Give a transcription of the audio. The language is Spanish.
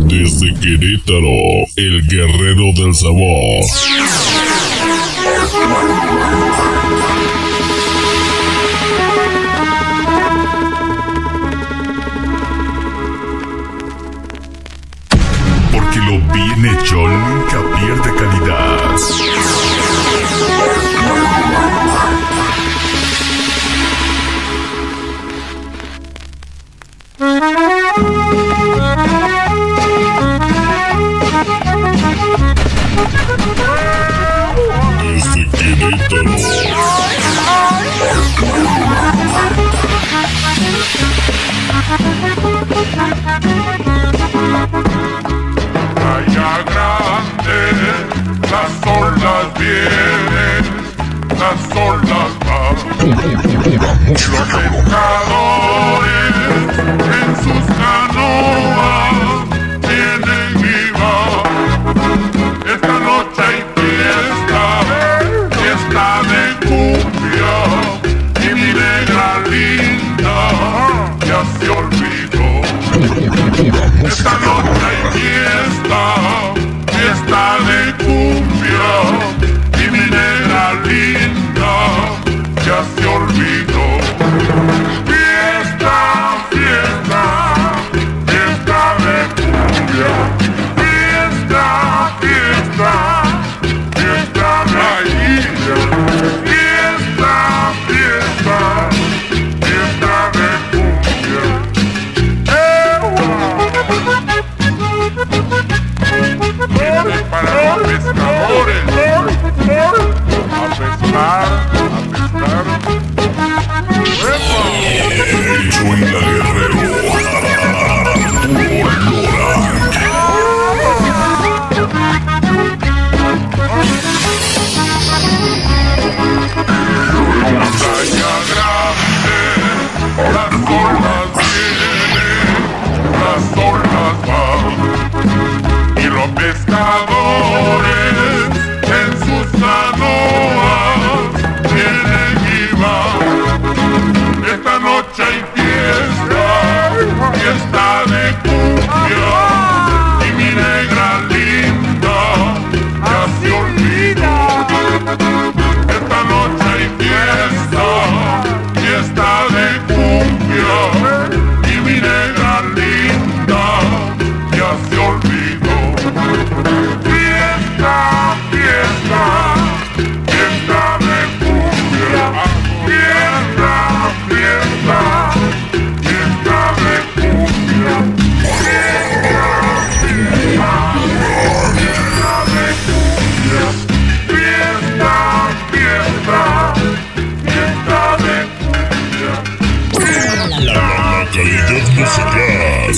Desde Querétaro, el guerrero del sabor. Porque lo bien hecho nunca pierde calidad. Desde Querétaro. Playa grande, las olas vienen, las olas van. Los pescadores en sus canoas tienen viva. Esta noche hay fiesta, fiesta de cumbia, y mi negra linda ya se olvidó. Esta noche hay fiesta, fiesta de cumbia, y mi negra linda ya se olvidó. Fiesta, fiesta, fiesta de cumbia. Fiesta, fiesta, fiesta de cumbia. Fiesta, fiesta, fiesta de cumbia. Viene para los pescadores a pescar, Hecho en la Guerrero. playa grande, las olas vienen, las olas van, y los pescadores en sus canoas tienen y van. Esta noche hay fiesta, fiesta de cumbia, y mi negra linda ya se olvidó. Esta noche hay fiesta, fiesta de cumbia, y mi negra linda ya se olvidó. Fiesta, fiesta, fiesta de cumbia. Fiesta, fiesta, fiesta de cumbia. Fiesta, fiesta, fiesta de cumbia. Fiesta, fiesta, fiesta de cumbia. La calidad musical.